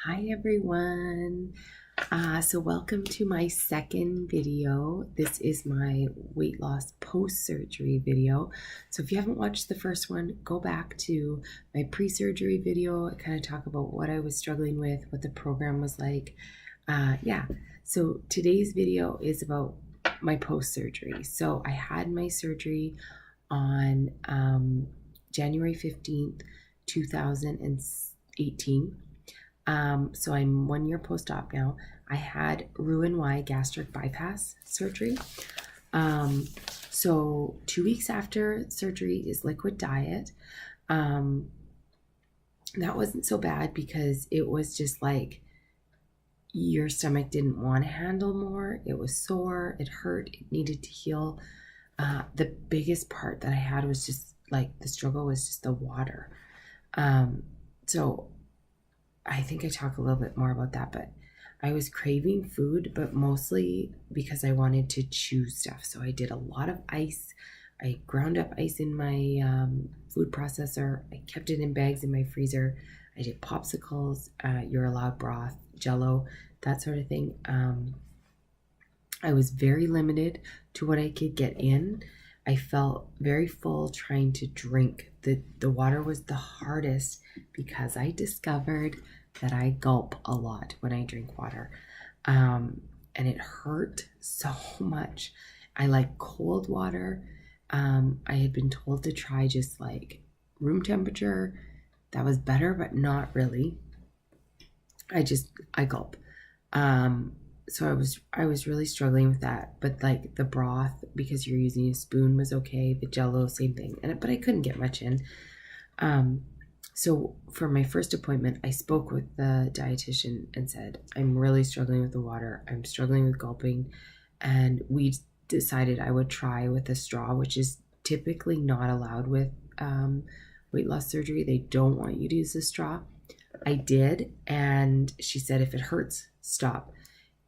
Hi everyone. So welcome to my second video. This is my weight loss post-surgery video. So if you haven't watched the first one, go back to my pre-surgery video. I kind of talk about what I was struggling with, what the program was like. So today's video is about my post-surgery. So I had my surgery on January 15th, 2018. So I'm 1 year post-op now. I had Roux gastric bypass surgery. So 2 weeks after surgery is liquid diet. That wasn't so bad because it was just like your stomach didn't want to handle more. It was sore, it hurt, it needed to heal. The biggest part that I had was just like the struggle was just the water. So I think I talk a little bit more about that, but I was craving food, but mostly because I wanted to chew stuff. So I did a lot of ice. I ground up ice in my food processor. I kept it in bags in my freezer. I did popsicles. You're allowed broth, jello, that sort of thing. I was very limited to what I could get in. I felt very full trying to drink. The water was the hardest because I discovered that I gulp a lot when I drink water. And it hurt so much. I like cold water. I had been told to try just like room temperature. That was better, but not really. I gulp. So I was really struggling with that, but like the broth, because you're using a spoon, was okay. The jello, same thing, but I couldn't get much in. So for my first appointment, I spoke with the dietitian and said, I'm really struggling with the water. I'm struggling with gulping, and we decided I would try with a straw, which is typically not allowed with weight loss surgery. They don't want you to use a straw. I did, and she said, if it hurts, stop.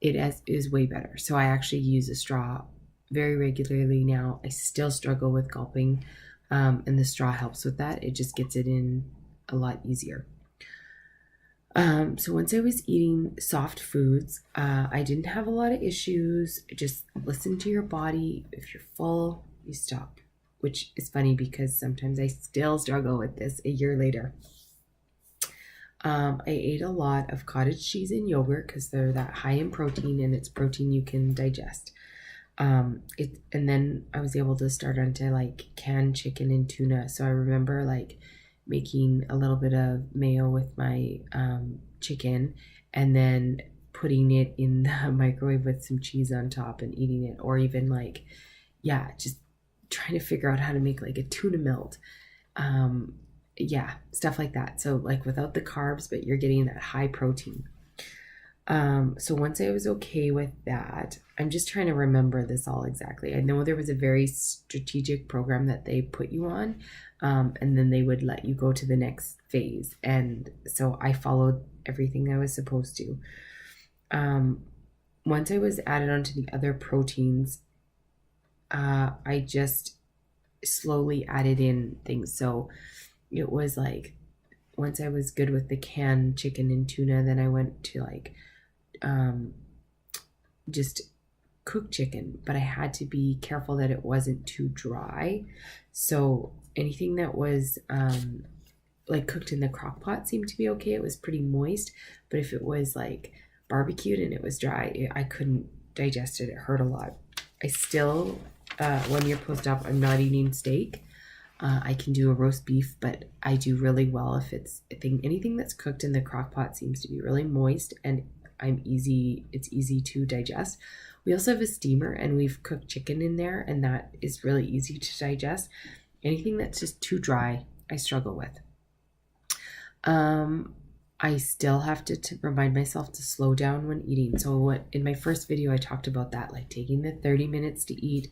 It is way better. So I actually use a straw very regularly now. I still struggle with gulping, and the straw helps with that. It just gets it in a lot easier. So once I was eating soft foods, I didn't have a lot of issues. Just listen to your body. If you're full, you stop, which is funny because sometimes I still struggle with this a year later. I ate a lot of cottage cheese and yogurt because they're that high in protein, and it's protein you can digest. And then I was able to start onto like canned chicken and tuna. So I remember like making a little bit of mayo with my chicken and then putting it in the microwave with some cheese on top and eating it, or even like, just trying to figure out how to make like a tuna melt. Stuff like that. So like without the carbs, but you're getting that high protein. So once I was okay with that, I'm just trying to remember this all exactly. I know there was a very strategic program that they put you on, and then they would let you go to the next phase. And so I followed everything I was supposed to. Once I was added onto the other proteins, I just slowly added in things. So it was like once I was good with the canned chicken and tuna, then I went to like just cooked chicken, but I had to be careful that it wasn't too dry. So anything that was like cooked in the crock pot seemed to be okay. It was pretty moist, but if it was like barbecued and it was dry, I couldn't digest it. It hurt a lot. I still 1 year post-op, I'm not eating steak. I can do a roast beef, but I do really well if it's anything that's cooked in the crock pot seems to be really moist, and it's easy to digest. We also have a steamer, and we've cooked chicken in there, and that is really easy to digest. Anything that's just too dry, I struggle with. I still have to remind myself to slow down when eating. So in my first video, I talked about that, like taking the 30 minutes to eat.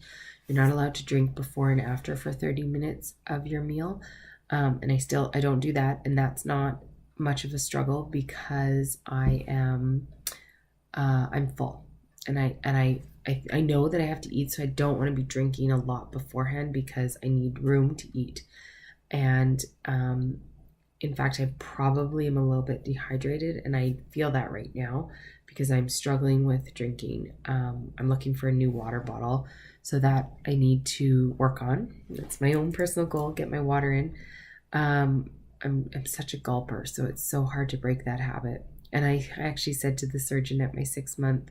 You're not allowed to drink before and after for 30 minutes of your meal. And I don't do that. And that's not much of a struggle because I'm full. And I know that I have to eat, so I don't want to be drinking a lot beforehand because I need room to eat. And in fact, I probably am a little bit dehydrated, and I feel that right now because I'm struggling with drinking. I'm looking for a new water bottle, so that I need to work on. That's my own personal goal, get my water in. I'm such a gulper, so it's so hard to break that habit. And I actually said to the surgeon at my 6-month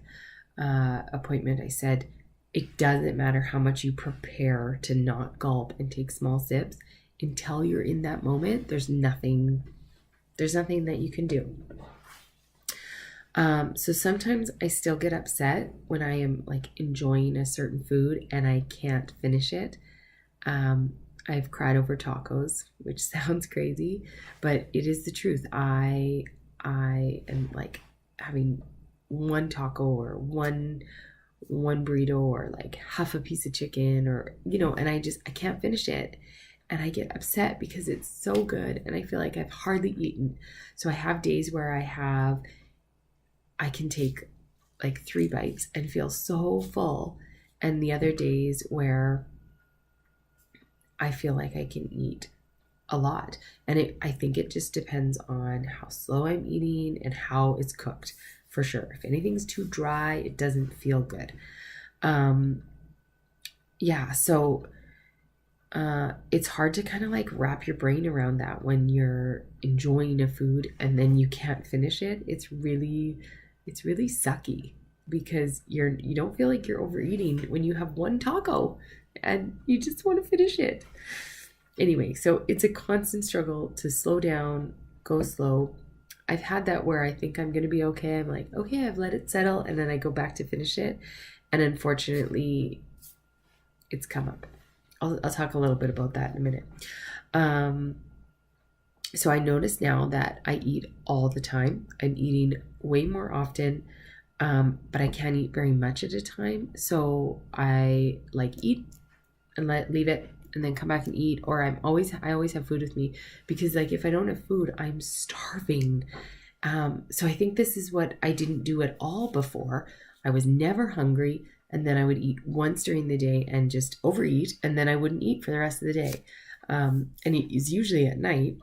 appointment, I said, it doesn't matter how much you prepare to not gulp and take small sips. Until you're in that moment, there's nothing that you can do. So sometimes I still get upset when I am like enjoying a certain food and I can't finish it. I've cried over tacos, which sounds crazy, but it is the truth. I am like having one taco or one burrito or like half a piece of chicken, or and I can't finish it. And I get upset because it's so good and I feel like I've hardly eaten. So I have days where I can take like 3 bites and feel so full. And the other days where I feel like I can eat a lot. And I think it just depends on how slow I'm eating and how it's cooked, for sure. If anything's too dry, it doesn't feel good. So it's hard to kind of like wrap your brain around that when you're enjoying a food and then you can't finish it. It's really sucky because you don't feel like you're overeating when you have one taco and you just want to finish it. Anyway, so it's a constant struggle to slow down, go slow. I've had that where I think I'm going to be okay. I'm like, okay, I've let it settle. And then I go back to finish it. And unfortunately, it's come up. I'll talk a little bit about that in a minute. So I notice now that I eat all the time. I'm eating way more often, but I can't eat very much at a time. So I like eat and leave it and then come back and eat. Or I always have food with me because like if I don't have food, I'm starving. So I think this is what I didn't do at all before. I was never hungry. And then I would eat once during the day and just overeat. And then I wouldn't eat for the rest of the day. And it is usually at night.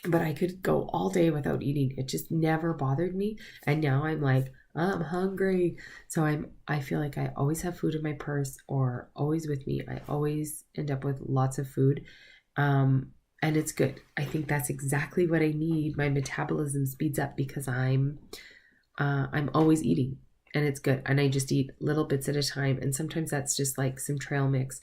But I could go all day without eating. It just never bothered me. And now I'm like, I'm hungry. So I feel like I always have food in my purse or always with me. I always end up with lots of food. And it's good. I think that's exactly what I need. My metabolism speeds up because I'm always eating. And it's good. And I just eat little bits at a time. And sometimes that's just like some trail mix.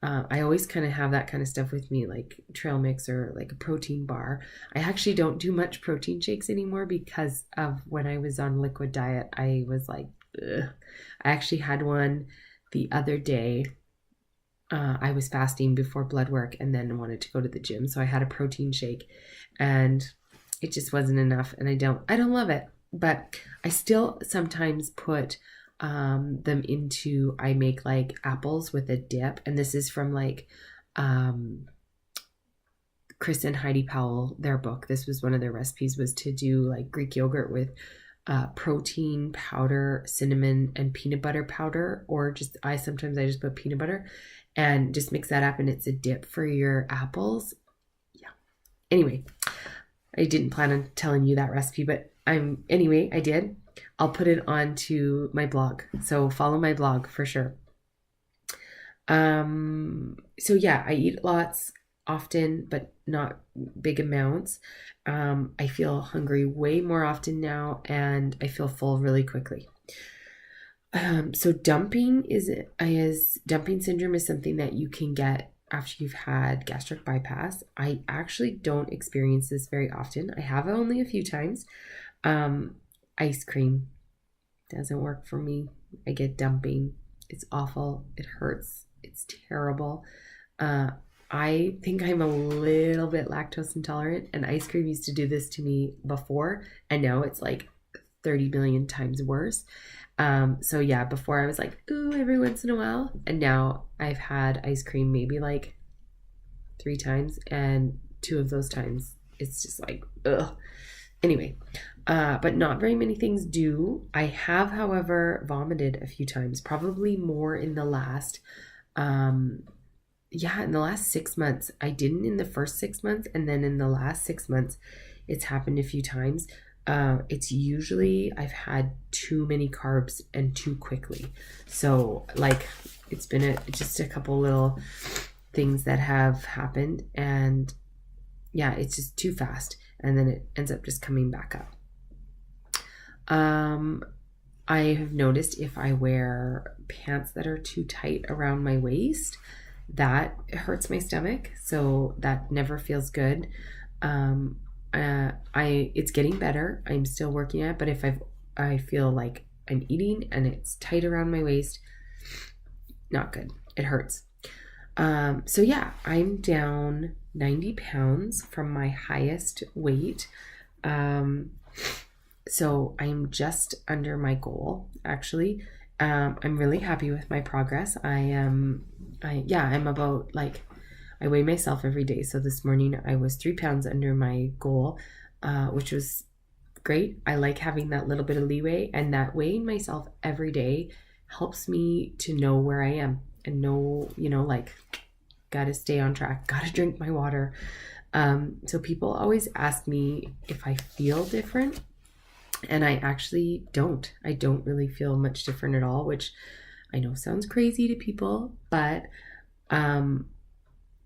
I always kind of have that kind of stuff with me, like trail mix or like a protein bar. I actually don't do much protein shakes anymore because of when I was on liquid diet. I was like, ugh. I actually had one the other day. I was fasting before blood work and then wanted to go to the gym. So I had a protein shake and it just wasn't enough. And I don't love it. But I still sometimes put them into, I make like apples with a dip. And this is from like Chris and Heidi Powell, their book. This was one of their recipes, was to do like Greek yogurt with protein powder, cinnamon, and peanut butter powder. Or sometimes I just put peanut butter and just mix that up and it's a dip for your apples. Yeah. Anyway, I didn't plan on telling you that recipe, but I did. I'll put it onto my blog. So follow my blog for sure. So yeah, I eat lots often, but not big amounts. I feel hungry way more often now and I feel full really quickly. So dumping syndrome is something that you can get after you've had gastric bypass. I actually don't experience this very often. I have only a few times. Ice cream doesn't work for me. I get dumping. It's awful. It hurts. It's terrible. I think I'm a little bit lactose intolerant, and ice cream used to do this to me before, and now it's like 30 million times worse. So yeah, before I was like, ooh, every once in a while, and now I've had ice cream maybe like 3 times, and 2 of those times it's just like, ugh. Anyway, but not very many things do. I have, however, vomited a few times, probably more in the last yeah, in the last 6 months. I didn't in the first 6 months, and then in the last 6 months, it's happened a few times. It's usually I've had too many carbs and too quickly. So like it's been just a couple little things that have happened, and yeah, it's just too fast, and then it ends up just coming back up. I have noticed if I wear pants that are too tight around my waist, that hurts my stomach, so that never feels good. It's getting better. I'm still working at it, but if I feel like I'm eating and it's tight around my waist, not good. It hurts. So yeah, I'm down 90 pounds from my highest weight. So I'm just under my goal, actually. I'm really happy with my progress. I'm about like, I weigh myself every day. So this morning I was 3 pounds under my goal, which was great. I like having that little bit of leeway, and that weighing myself every day helps me to know where I am and know, like, gotta stay on track, gotta drink my water. So people always ask me if I feel different, and I actually don't. I don't really feel much different at all, which I know sounds crazy to people, but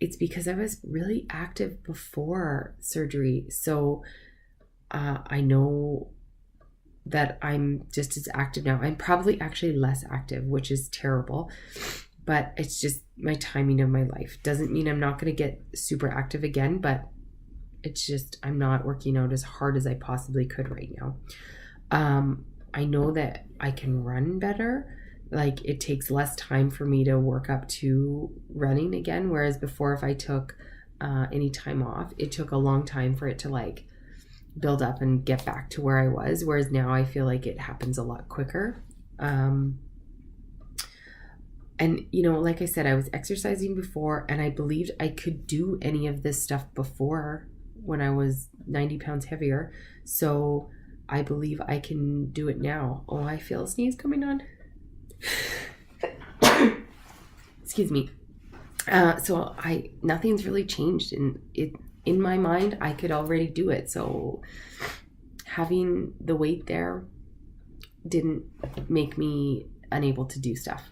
it's because I was really active before surgery. So I know that I'm just as active now. I'm probably actually less active, which is terrible, but it's just my timing of my life. Doesn't mean I'm not going to get super active again, but it's just I'm not working out as hard as I possibly could right now. I know that I can run better. Like, it takes less time for me to work up to running again, whereas before, if I took any time off, it took a long time for it to like build up and get back to where I was, whereas now I feel like it happens a lot quicker. And like I said, I was exercising before, and I believed I could do any of this stuff before when I was 90 pounds heavier. So I believe I can do it now. Oh, I feel a sneeze coming on. Excuse me. So nothing's really changed in my mind. I could already do it. So having the weight there didn't make me unable to do stuff.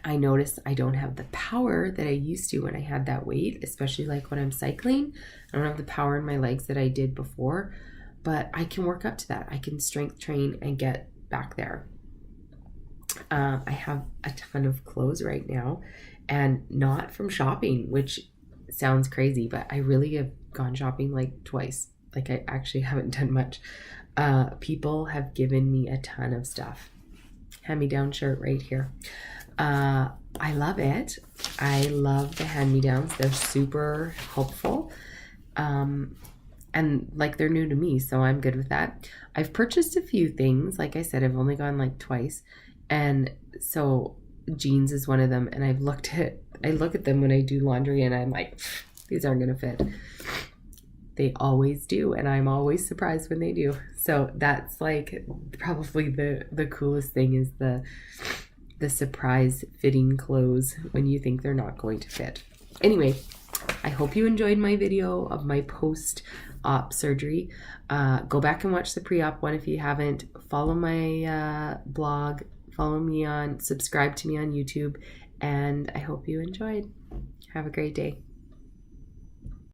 I noticed I don't have the power that I used to when I had that weight, especially like when I'm cycling. I don't have the power in my legs that I did before, but I can work up to that. I can strength train and get back there. I have a ton of clothes right now, and not from shopping, which sounds crazy, but I really have gone shopping like twice. Like, I actually haven't done much. People have given me a ton of stuff. Hand-me-down shirt right here. I love it. I love the hand-me-downs. They're super helpful. And like, they're new to me, so I'm good with that. I've purchased a few things. Like I said, I've only gone like twice. And so jeans is one of them. And I look at them when I do laundry, and I'm like, these aren't going to fit. They always do. And I'm always surprised when they do. So that's like probably the coolest thing, is the surprise fitting clothes when you think they're not going to fit. Anyway, I hope you enjoyed my video of my post-op surgery. Go back and watch the pre-op one if you haven't. Follow my blog. Subscribe to me on YouTube. And I hope you enjoyed. Have a great day.